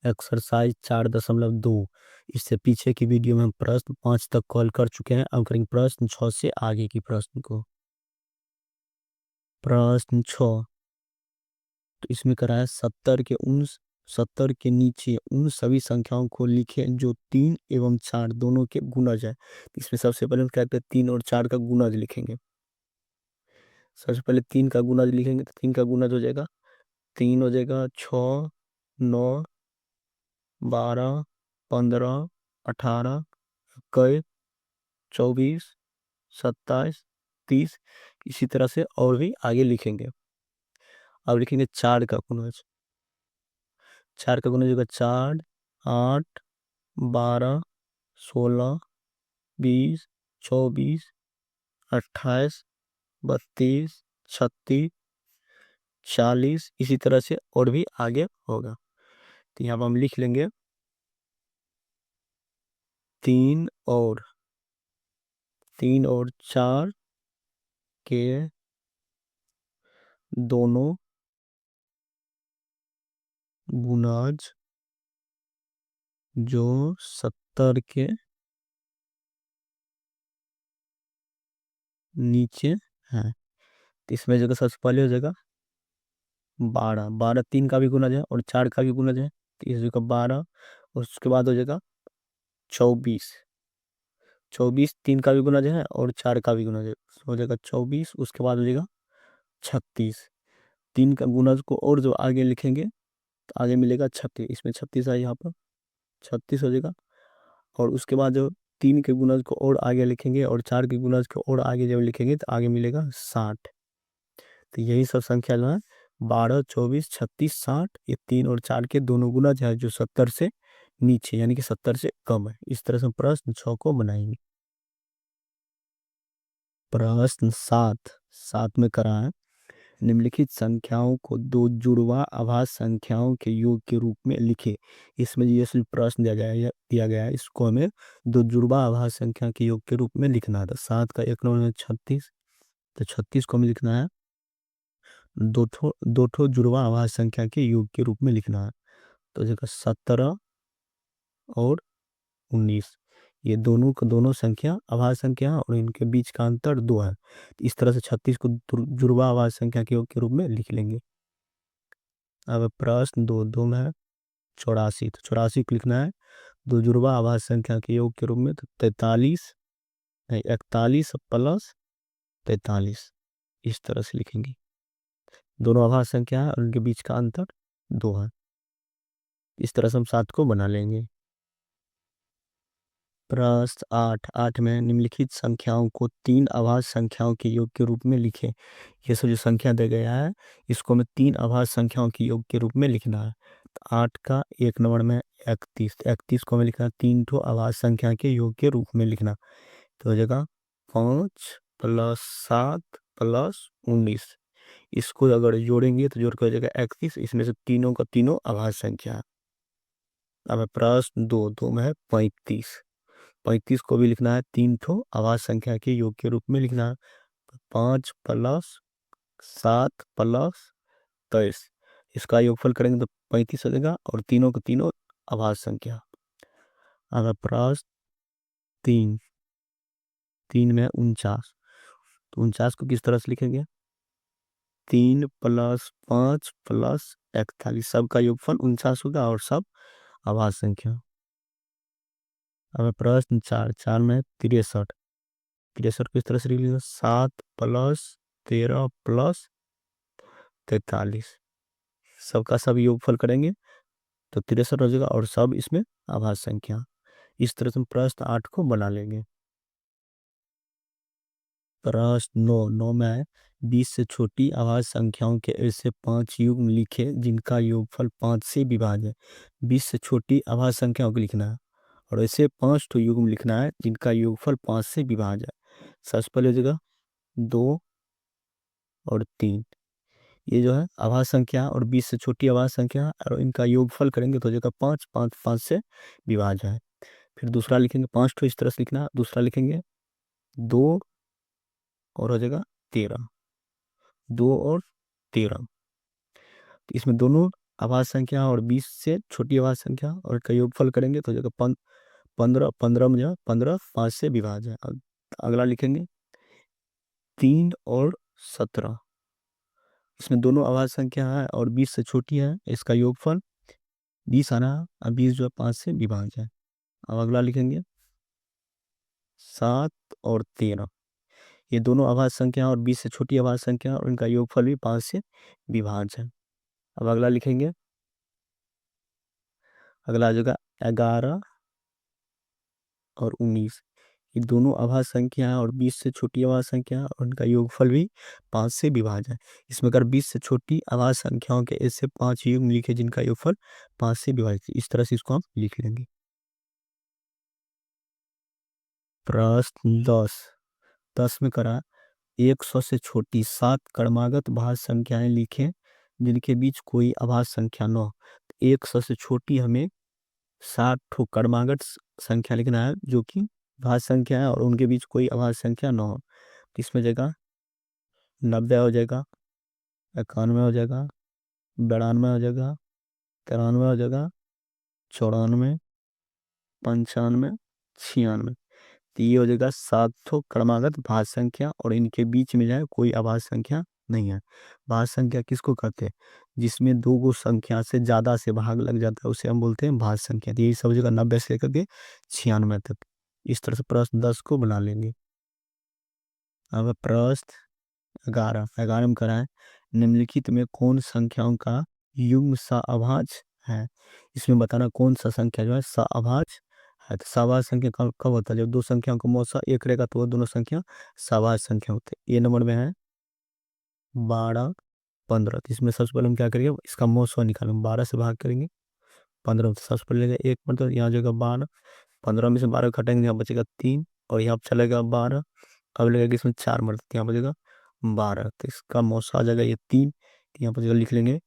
Exercise 4.2। इससे पीछे की वीडियो में हम प्रश्न 5 तक कॉल कर चुके हैं। अब करेंगे प्रश्न 6 से आगे की प्रश्न को। प्रश्न 6, तो इसमें करा है 70 के नीचे उन सभी संख्याओं को लिखें जो 3 एवं 4 दोनों के गुणज है। इसमें सबसे पहले हम क्या करते हैं, 3 और 4 का गुणज लिखेंगे। सबसे पहले 3 का गुणज लिखेंगे तो 3 का गुणज हो जाएगा, 3 हो जाएगा 6, 9, 12, 15, 18, 21, 24, 27, 30। इसी तरह से और भी आगे लिखेंगे। अब लिखेंगे 4 का गुणज। 4 का गुणज होगा 4, 8, 12, 16, 20, 24, 28, 32, 36, 40। इसी तरह से और भी आगे होगा। तो यहाँ पर हम लिख लेंगे 3 और 4 के दोनों गुणज जो 70 के नीचे है। तो इसमें जगह सबसे पहले हो जाएगा 12। 12 3 का भी गुणज है और 4 का भी गुणज है, तो इस जगह 12। उसके बाद हो जाएगा 24। 24 3 का भी गुणज है और 4 का भी गुणज है, हो जाएगा 24। उसके बाद हो जाएगा 36। 3 का गुणज को और जो आगे लिखेंगे तो आगे मिलेगा 36। इसमें 36 है, यहाँ पर 36 हो जाएगा। और उसके बाद जो 3 के गुणज को और आगे लिखेंगे और 4 के गुणज को और आगे जब लिखेंगे तो आगे मिलेगा 60। तो यही सब संख्या जो है 12, 24, 36, 60, ये 3 और 4 के दोनों गुणज है जो 70 से नीचे यानी कि 70 से कम है। इस तरह से हम प्रश्न 6 को बनाएंगे। प्रश्न 7 में करा है, निम्नलिखित संख्याओं को दो जुड़वा अभाज्य संख्याओं के योग के रूप में लिखे। इसमें ये सिर्फ प्रश्न दिया गया है, इसको हमें दो जुड़वा अभाज्य संख्या के योग के रूप में लिखना था। 7 का 1 नंबर में 36, तो 36 को हमें लिखना है दो ठो जुड़वा अभाज्य संख्या के योग के रूप में लिखना है। तो जगह 17 और 19, ये दोनों का दोनों संख्या अभाज्य संख्या है और इनके बीच का अंतर 2 है। तो इस तरह से 36 को जुड़वा अभाज्य संख्या के योग के रूप में लिख लेंगे। अब प्रश्न 2 में है 84, तो 84 को लिखना है दो जुड़वा अभाज्य संख्या के योग के रूप में। तो 43 नहीं 41 प्लस 43, इस तरह से लिखेंगे। दोनों अभाज्य संख्या है और उनके बीच का अंतर 2 है। इस तरह से हम 7 को बना लेंगे। प्रश्न 8 में निम्नलिखित संख्याओं को 3 अभाज्य संख्याओं के योग के रूप में लिखें। ये सब जो संख्या दे गया है इसको हमें 3 अभाज्य संख्याओं के योग के रूप में लिखना है। तो 8 का 1 नंबर में 31, 31 को हमें लिखना है 3 ठो अभाज्य संख्या के योग के रूप में लिखना। तो हो जाएगा 5 प्लस 7 प्लस 19। इसको अगर जोड़ेंगे तो जोड़ कर हो जाएगा 31। इसमें से तीनों का तीनों अभाज्य संख्या है। अब प्रश्न 2 में है 35। 35 को भी लिखना है 3 ठो अभाज्य संख्या के योग के रूप में लिखना है। 5 प्लस 7 प्लस 23, इसका योगफल करेंगे तो 35 हो जाएगा और तीनों के तीनों अभाज्य संख्या। अब प्रश्न 3 में 49, तो 49 को किस तरह से लिखेंगे, 3 प्लस 5 प्लस 41, सबका योगफल 49 होगा और सब अभाज्य संख्या। अब प्रश्न 4 में 63, 63 किस तरह से लिख लेंगे, 7 प्लस 13 प्लस 43, सबका सब योगफल करेंगे तो 63 हो जाएगा और सब इसमें अभाज्य संख्या। इस तरह से हम प्रश्न 8 को बना लेंगे। प्रश्न 9 में है 20 से छोटी अभाज्य संख्याओं के ऐसे 5 युग्म लिखे जिनका योगफल 5 से विभाज्य है। 20 से छोटी अभाज्य संख्याओं को लिखना है और ऐसे 5 ठो युग्म लिखना है जिनका योगफल 5 से विभाज्य है। सबसे पहले हो जाएगा 2 और 3, ये जो है अभाज्य संख्या और 20 से छोटी अभाज्य संख्या है और इनका योगफल करेंगे तो हो जाएगा 5, 5 5 से विभाज्य है। फिर दूसरा लिखेंगे 5 ठो, इस तरह से लिखना। दूसरा लिखेंगे 2 और हो जाएगा 13, 2 और 13। इसमें दोनों अभाज्य संख्या और 20 से छोटी अभाज्य संख्या और इनका योगफल करेंगे तो जगह 15, 15 में 15 5 से विभाज्य है। अगला लिखेंगे 3 और 17, इसमें दोनों अभाज्य संख्या है और 20 से छोटी है, इसका योगफल 20 आना है और 20 जो है 5 से विभाज्य है। अब अगला लिखेंगे 7 और 13, ये दोनों अभाज्य संख्या और 20 से छोटी अभाज्य संख्या और इनका योगफल भी 5 से विभाज्य है। अब अगला लिखेंगे, अगला आ जाएगा 11 और 19, ये दोनों अभाज्य संख्या है और 20 से छोटी अभाज्य संख्या और उनका योगफल भी 5 से विभाज्य है। इसमें अगर 20 से छोटी अभाज्य संख्याओं के ऐसे 5 युग्म लिखे जिनका योगफल 5 से विभाजित है, इस तरह से इसको हम लिख लेंगे। प्रश्न 10 में करा 100 से छोटी 7 क्रमागत भाज्य संख्याएं लिखें जिनके बीच कोई अभाज्य संख्या न हो। 100 से छोटी हमें 7 ठो क्रमागत संख्या लिखना है जो कि भाज्य संख्या है और उनके बीच कोई अभाज्य संख्या न हो। तो इसमें जगह 90 हो जाएगा, 91 हो जाएगा, 92 हो जाएगा, 93 हो जाएगा, 94, 95, 96। तो ये हो जाएगा 7 ठो क्रमागत भाज्य संख्या और इनके बीच में जाए कोई अभाज्य संख्या नहीं है। भाज्य संख्या किसको कहते हैं? जिसमें दो गो संख्या से ज्यादा से भाग लग जाता है उसे हम बोलते हैं भाज्य संख्या। तो यही सब जगह 90 से लेकर के 96 तक। इस तरह से प्रश्न 10 को बना लेंगे। अब प्रश्न 11 में कराएं निम्नलिखित में कौन संख्याओं का युग्म सअभाज्य है। इसमें बताना कौन सा संख्या जो है सअभाज्य है। तो सअभाज्य संख्या कब होता है? जब दो संख्याओं का मौसा एक रहेगा तो वो दोनों संख्या सअभाज्य संख्या होते हैं। ये नंबर में है 12, 15। तो इसमें सबसे पहले हम क्या करेंगे, इसका मौसा निकालेंगे। 12 से भाग करेंगे 15, तो सबसे पहले लेगा एक मतलब यहाँ जगह 12, 15 में से 12 घटाएंगे यहाँ बचेगा 3 और यहाँ चलेगा 12। अब लगेगा इसमें 4 मरते यहाँ बचेगा 12, तो इसका मौसा आ जाएगा ये 3। यहाँ पर जगह लिख लेंगे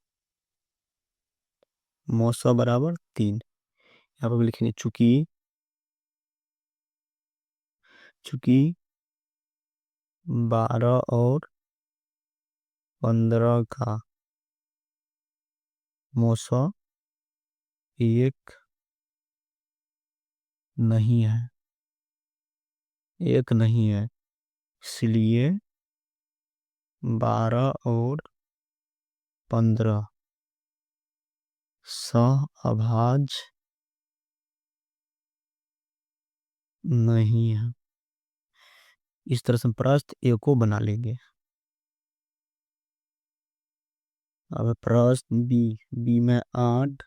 मौसा बराबर 3। यहाँ पर लिखेंगे चूंकि 12 और 15 का मौसा एक नहीं है, इसलिए 12 और 15 सअभाज्य नहीं है। इस तरह से हम प्रश्न ए को बना लेंगे। अब प्रश्न बी में 8,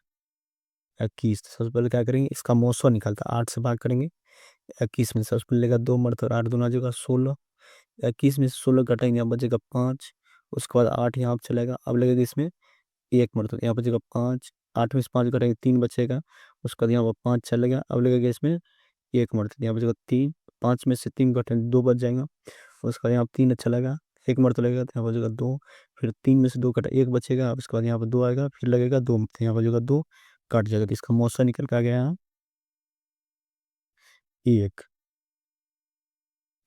21। सबसे पहले क्या करेंगे, इसका मौसा निकालता 8 से भाग करेंगे 21 में। सबसे पहले लेगा 2 मरते और 8 दूना जगह 16। 21 में से 16 घटाएंगे यहाँ बचेगा 5। उसके बाद 8 यहाँ पे चलेगा। अब लगेगा इसमें एक मरते यहाँ बचेगा 5। 8 में से 5 घटाएंगे 3 बचेगा। उसके बाद यहाँ पर 5 चलेगा। अब लगेगा इसमें एक मरते यहाँ बचेगा 3। 5 में से 3 घटाएंगे 2 बच जाएगा। उसके बाद यहाँ 3 अच्छा लगा, एक मरते लगेगा तो यहाँ बचेगा 2। फिर 3 में से 2 कटा 1 बचेगा। उसके बाद यहाँ पर 2 आएगा, फिर लगेगा 2 तो यहाँ बचेगा 2 कट जाएगा। तो इसका मौसा निकल के आ गया है 1।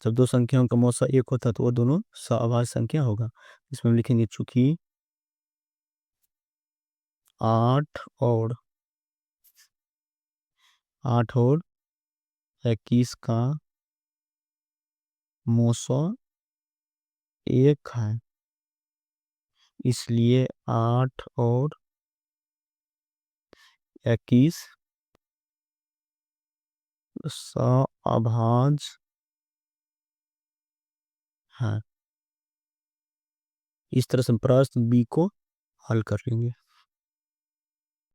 जब दो संख्याओं का मौसा 1 होता है तो वो दोनों सअभाज्य संख्या होगा। इसमें हम लिखेंगे चूंकि 8 और 21 का मौसा 1 है, इसलिए 8 और 21 सअभाज्य है। इस तरह से प्रश्न बी को हल कर लेंगे।